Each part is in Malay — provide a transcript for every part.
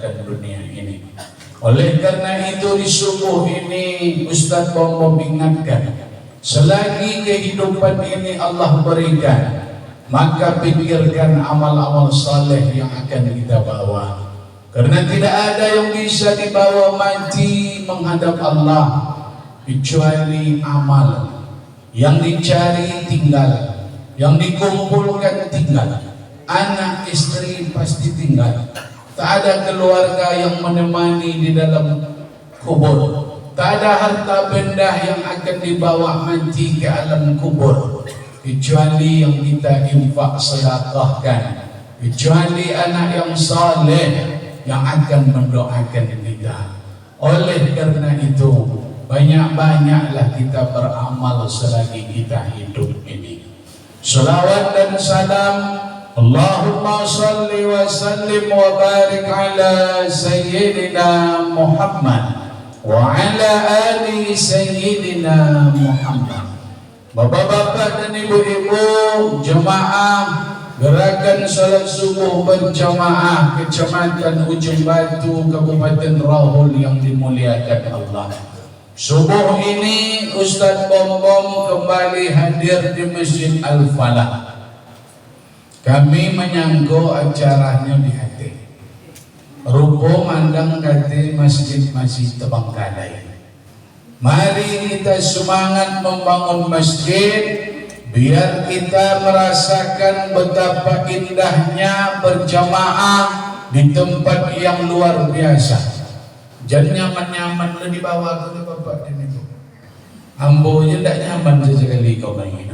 dan dunia ini. Oleh karena itu di subuh ini Ustaz Bom ingatkan, selagi kehidupan ini Allah berikan, maka pikirkan amal-amal saleh yang akan kita bawa. Karena tidak ada yang bisa dibawa mati menghadap Allah kecuali amal. Yang dicari tinggal, yang dikumpulkan tinggal, anak istri pasti tinggal. Tak ada keluarga yang menemani di dalam kubur. Tak ada harta benda yang akan dibawa mati ke alam kubur kecuali yang kita infak sedekahkan, kecuali anak yang saleh yang akan mendoakan kita. Oleh karena itu, banyak-banyaklah kita beramal selagi kita hidup ini. Salawat dan salam Allahumma salli wa sallim wa barik ala Sayyidina Muhammad wa ala ali Sayyidina Muhammad. Bapak-bapak dan ibu-ibu jemaah gerakan salat subuh berjamaah Kecamatan Ujung Batu, Kabupaten Rahul yang dimuliakan Allah. Subuh ini Ustaz Bom kembali hadir di Masjid Al-Falah. Kami menyangkau acaranya di hati. Rupo mandang kata masjid masih terbengkalai. Mari kita semangat membangun masjid, biar kita merasakan betapa indahnya berjamaah di tempat yang luar biasa. Jangan nyaman-nyaman lo dibawa ke bapak dan ibu. Ambonya tidak nyaman sesekali kau main.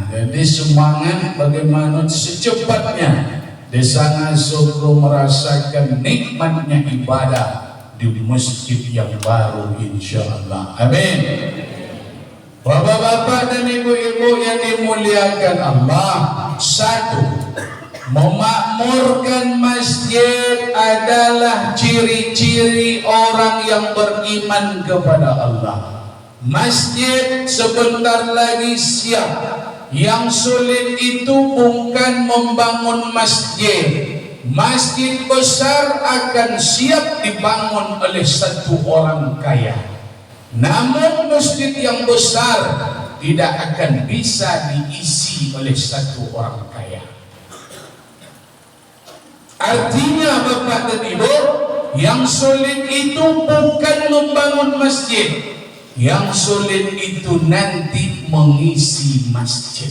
Jadi semangat bagaimana secepatnya Desa Ngasoglo merasakan nikmatnya ibadah di masjid yang baru, insyaallah. Amin. Bapak-bapak dan ibu-ibu yang dimuliakan Allah, satu, memakmurkan masjid adalah ciri-ciri orang yang beriman kepada Allah. Masjid sebentar lagi siap. Yang sulit itu bukan membangun masjid. Masjid besar akan siap dibangun oleh satu orang kaya. Namun masjid yang besar tidak akan bisa diisi oleh satu orang kaya. Artinya Bapak dan Ibu, yang sulit itu bukan membangun masjid. Yang sulit itu nanti mengisi masjid.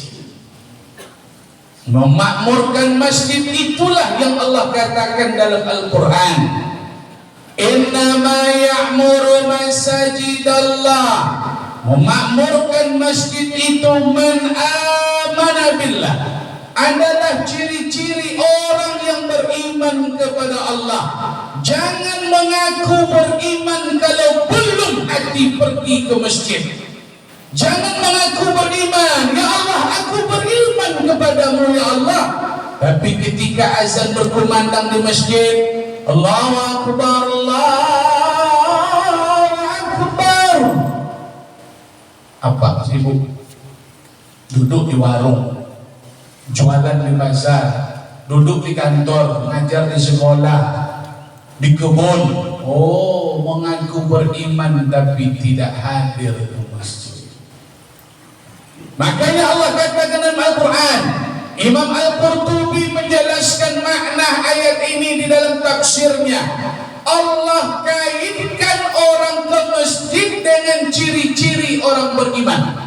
Memakmurkan masjid itulah yang Allah katakan dalam Al-Quran. Innama ya'muru masajidallah. Memakmurkan masjid itu man amana billah. Adalah ciri-ciri orang yang beriman kepada Allah. Jangan mengaku beriman kalau belum hati pergi ke masjid. Jangan mengaku beriman, ya Allah aku beriman kepadamu ya Allah, tapi ketika azan berkumandang di masjid, Allahu Akbar, Allahu Akbar, apa sibuk? Duduk di warung, jualan di pasar, duduk di kantor, mengajar di sekolah, di kebun. Oh, mengaku beriman tapi tidak hadir ke masjid. Makanya Allah katakan dalam Al-Quran, Imam Al-Qurtubi menjelaskan makna ayat ini di dalam tafsirnya. Allah kaitkan orang ke masjid dengan ciri-ciri orang beriman.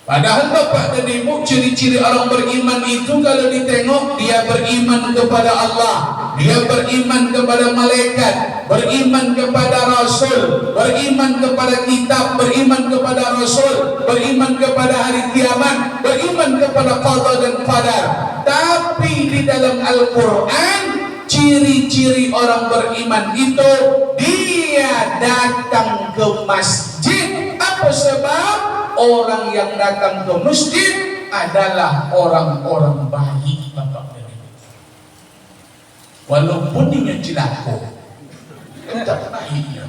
Padahal Bapak dan Ibu, ciri-ciri orang beriman itu kalau ditengok, dia beriman kepada Allah, dia beriman kepada malaikat, beriman kepada Rasul, beriman kepada kitab, beriman kepada Rasul, beriman kepada hari kiamat, beriman kepada qada dan qadar. Tapi di dalam Al-Quran, ciri-ciri orang beriman itu dia datang ke masjid. Apa sebab? Orang yang datang ke masjid adalah orang-orang baik, Bapak dan Ibu. Walaupun dia cilako, tak baiknya.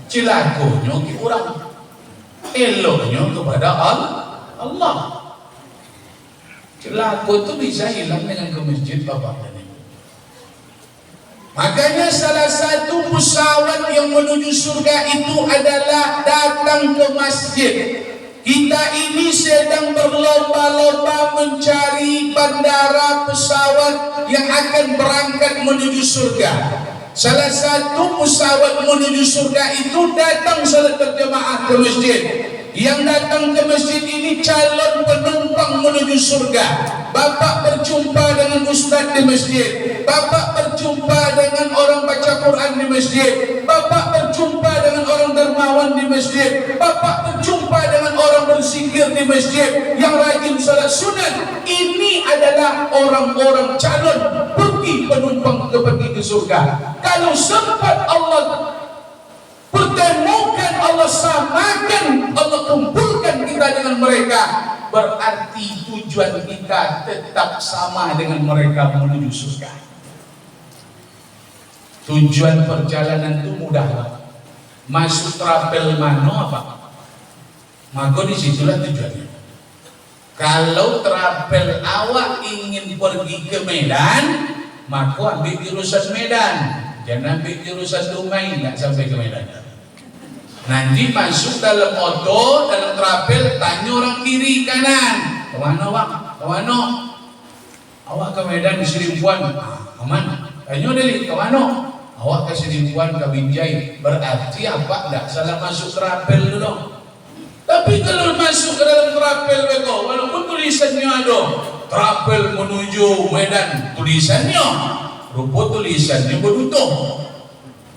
Cilakonya ke orang, eloknya kepada Allah. Cilako itu bisa hilang dengan ke masjid, Bapak dan Ibu. satu pesawat yang menuju surga itu adalah datang ke masjid. Kita ini sedang berlomba-lomba mencari bandara pesawat yang akan berangkat menuju surga. Salah satu pesawat menuju surga itu datang salat berjamaah ke masjid. Yang datang ke masjid ini calon penumpang menuju surga. Bapak berjumpa dengan ustaz di masjid. Bapak berjumpa dengan orang baca Quran di masjid. Bapak berjumpa dengan orang dermawan di masjid. Bapak berjumpa dengan orang berzikir di masjid yang rajin salat sunat. Ini adalah orang-orang calon penumpang pergi ke surga. Kalau sempat Allah pertemukan, Allah samakan, Allah kumpulkan kita dengan mereka, berarti tujuan kita tetap sama dengan mereka menuju surga. Tujuan perjalanan itu mudah, masuk travel mano apa? Maka disitulah tujuannya. Kalau travel awak ingin pergi ke Medan, maka ambil jurusan Medan. Jangan ambil jurusan Dumai, nggak sampai ke Medan. Nanti masuk dalam motor, dalam travel, tanya orang kiri kanan. Kemana bang? Kemana? Awak ke Medan Serimpuan, aman. Tanya deh, kemana? Awak ke Serimpuan, ke Binjai. Berarti apa? Nggak salah masuk travel dulu. Tapi kalau masuk ke dalam travel beko, walaupun tulisannya ada travel menuju Medan, tulisannya rupa tulisannya berutuh.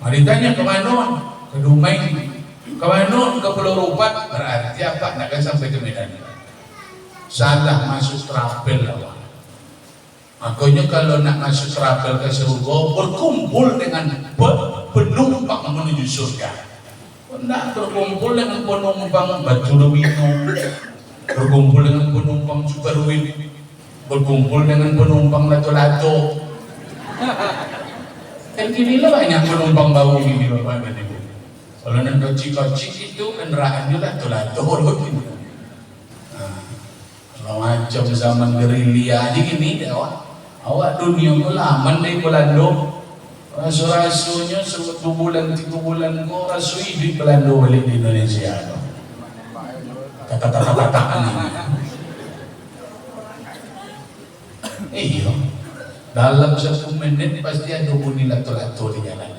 Mari tanya kemana? Ke Dumai. Kemana? Ke Pulau Rupat. Berarti apa? Nak kan sampai ke Medan. Salah masuk travel lah. Makanya kalau nak masuk travel ke surga, berkumpul dengan penumpang menuju surga. Nak berkumpul dengan penumpang Batu Lewino, berkumpul dengan penumpang Superwin, berkumpul dengan penumpang Lato-Lato. Kan kini lah banyak penumpang bau ini Bapak dan Ibu. Kalau nak kocik-kocik itu kendaraannya Lato-Lato. Kalau macam zaman gerilya aja gini awak dunia ko laman dari Belanda. Rasu-rasunya 1 bulan 3 bulan ko rasu hidup Belanda balik di Indonesia. Kata-kata-kataan ini. Iya. Dalam 1 menit pasti ada bunyi lato-lato di jalan.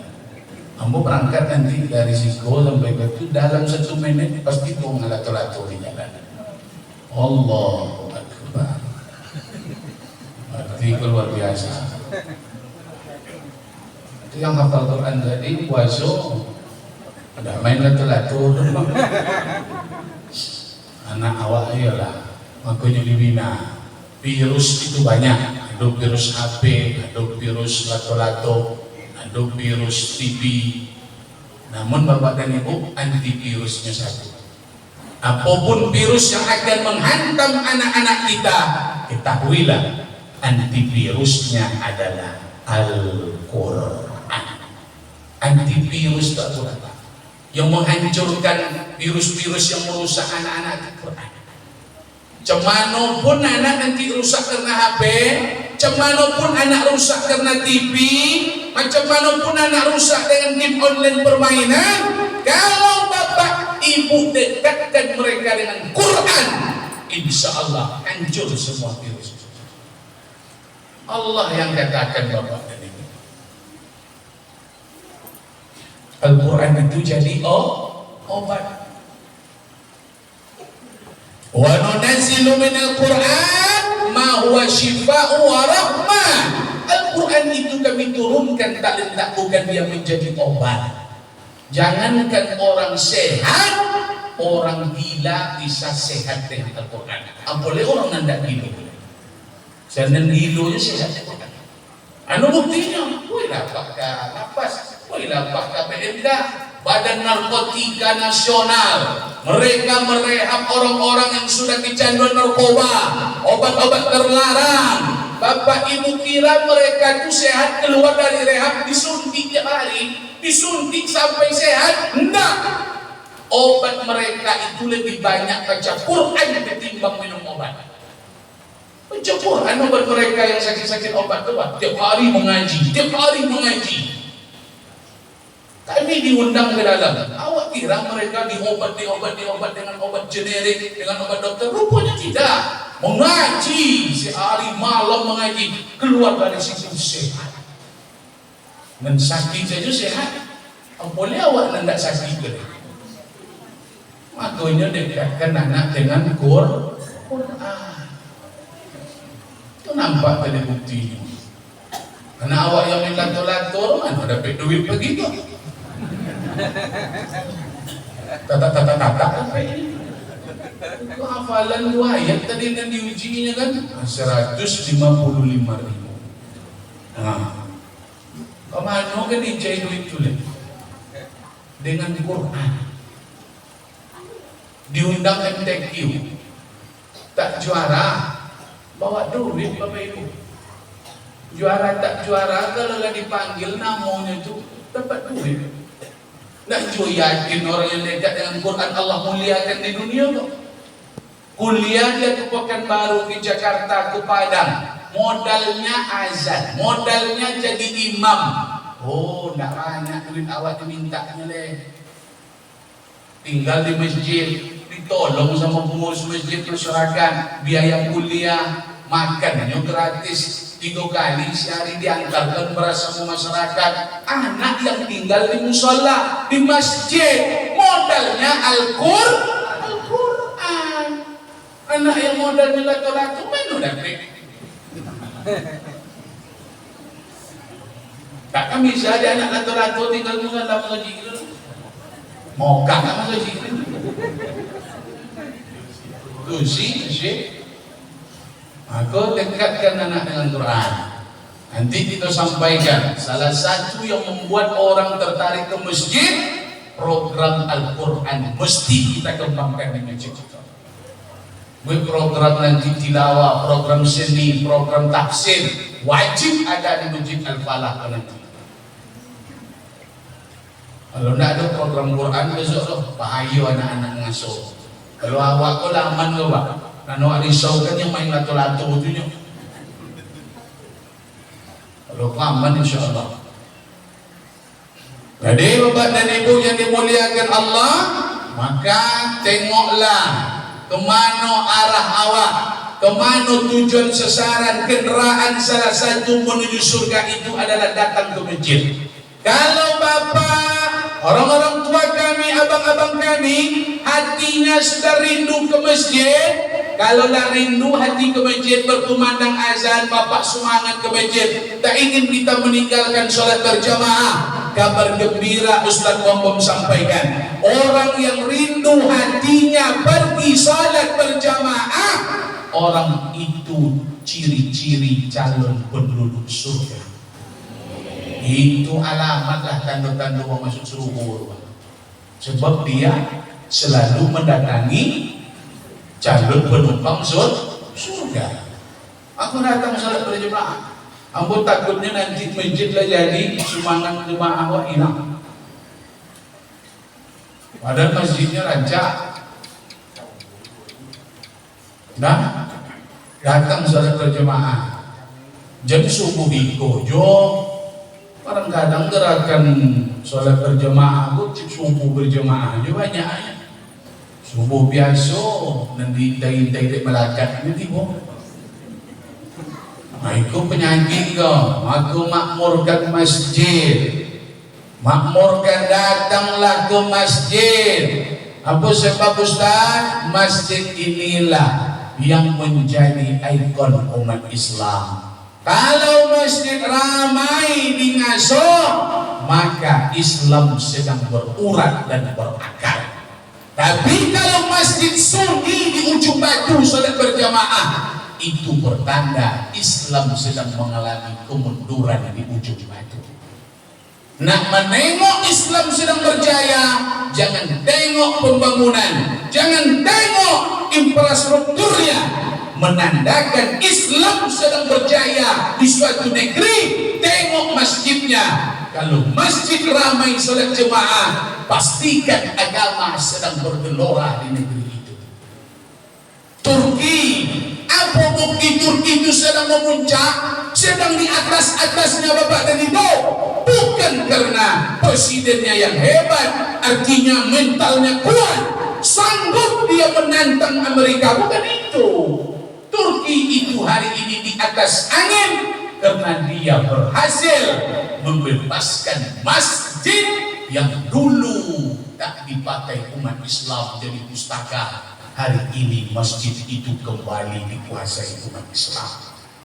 Kamu berangkat nanti dari Siko sampai Batu, dalam 1 menit pasti kau lato-lato di jalan. Allahu Akbar. Berarti luar biasa. Itu yang hafal Quran tadi puasa ada main lato-lato. Anak awak ayolah, makanya dibina. Virus itu banyak. Ada virus HP, ada virus lato-lato, ada virus TB. Namun Bapak dan Ibu, antivirusnya satu. Apapun virus yang akan menghantam anak-anak kita, ketahuilah antivirusnya adalah Al-Quran. Antivirus itu Al-Quran yang menghancurkan virus-virus yang merusak anak-anak Al-Quran. Cemano pun anak nanti rusak karena HP, cemano pun anak rusak karena TV, macam mana pun anak rusak dengan game online permainan. Kalau bapak ibu dekatkan mereka dengan Quran, insya Allah hancur semua virus. Allah yang katakan bapak dan ibu. Al-Quran itu jadi obat. Wa nunazzilu minal Qur'an ma huwa shifaa'u wa rahmah. Al-Quran itu kami turunkan tak bukan dia menjadi obat. Jangankan orang sehat, orang gila bisa sehat dengan Al-Quran. Apalagi orang nanda gila. Jangan gilonya sehat. Anu buktinya? Woi lapak ka lapas, woi lapak ka PMK, Badan Narkotika Nasional. Mereka merehab orang-orang yang sudah kecanduan narkoba, obat-obat terlarang. Bapak ibu kira mereka itu sehat keluar dari rehab disuntik tiap hari, disuntik sampai sehat? Enggak. Obat mereka itu lebih banyak baca Quran ketimbang minum obat. Baca Quran obat mereka yang sakit-sakit obat tuh tiap hari mengaji, tiap hari mengaji. Kami diundang ke dalam. Awak kira mereka diobat dengan obat generik, dengan obat dokter? Rupanya tidak. Mengaji sehari malam mengaji, keluar dari situ sehat. Dan sakit saja sehat. Boleh awak tidak sakit ke? Makanya dekatkan anak dengan Quran. Itu nampak tadi bukti. Karena awak yang minta tolator, mana dapat duit begitu? Tata apa ini? Itu hafalan 2 ayat tadi yang diujinya kan 155.000. Nah, kemana kan dijahit duit tu dengan Quran. Diundang MTQ, tak juara, bawa duit Bapak Ibu. Juara tak juara, kalau dipanggil namanya itu dapat duit. Nak yakin orang yang dekat dengan Quran Allah muliakan di dunia kok. Kuliah dia ke Pekanbaru, ke Jakarta, ke Padang, modalnya azan, modalnya jadi imam. Oh, nak banyak duit awak dimintanya leh. Tinggal di masjid, ditolong sama pengurus masjid masyarakat, biaya kuliah, makannya gratis. 3 kali sehari diantarkan beras sama masyarakat. Anak yang tinggal di musola, di masjid, modalnya Al-Quran. Anak yang modalnya lato-lato, mana dapat? Tak kan bisa ada anak lato-lato tinggal di musola mengaji gitu. Mau kan mengaji gitu. Tuh sih. Aku dekatkan anak dengan Quran. Nanti kita sampaikan salah satu yang membuat orang tertarik ke masjid, program Al-Quran mesti kita kembangkan di masjid kita. Program nanti tilawah, program seni, program tafsir wajib ada di Masjid Al-Falah nanti. Kalau tidak ada program Quran besok loh, bahaya anak-anak ngasuh. Kalau awak kau laman lo pak. Karena risau kan yang main lato-lato itu nya. Kalau aman insya Allah. Jadi Bapak dan Ibu yang dimuliakan Allah, maka tengoklah kemana arah awak, kemana tujuan sasaran kendaraan salah satu menuju surga itu adalah datang ke masjid. Kalau Bapak, orang-orang tua kami, abang-abang kami, hatinya sudah rindu ke masjid. Kalau dah rindu hati ke masjid, berkumandang azan, Bapak semangat ke masjid, tak ingin kita meninggalkan sholat berjamaah. Kabar gembira Ustaz Bombom sampaikan, orang yang rindu hatinya pergi sholat berjamaah, orang itu ciri-ciri calon penduduk surga. Itu alamatlah tanda-tanda orang masuk surga. Sebab dia selalu mendatangi calon penumpang surga. Aku datang salat berjemaah. Ambo takutnya nanti masjidlah jadi sumbangan jemaah awak hilang. Padahal masjidnya rancak. Nah, datang salat berjemaah. Jam subuh iko kadang-kadang gerakan sholat berjemaah, subuh berjemaah juga banyak. Subuh biasa, nanti dari melakat nanti boh. Aku penyakit kau, aku makmurkan masjid, makmurkan datanglah ke masjid. Apa sebab Ustaz? Masjid inilah yang menjadi ikon umat Islam. Kalau masjid ramai di ngaso, maka Islam sedang berurat dan berakar. Tapi kalau masjid sunyi di ujung batu salat berjamaah, itu bertanda Islam sedang mengalami kemunduran di ujung batu. Nak menengok Islam sedang berjaya, jangan tengok pembangunan, jangan tengok infrastrukturnya. Menandakan Islam sedang berjaya di suatu negeri, tengok masjidnya. Kalau masjid ramai salat jemaah, pastikan agama sedang bergelora di negeri itu. Turki, apa bukti Turki itu sedang memuncak, sedang di atas-atasnya Bapak dan Ibu? Bukan karena presidennya yang hebat, artinya mentalnya kuat, sanggup dia menantang Amerika. Bukan itu. Turki itu hari ini di atas angin karena dia berhasil membebaskan masjid yang dulu tak dipakai umat Islam jadi pustaka. Hari ini masjid itu kembali dikuasai umat Islam.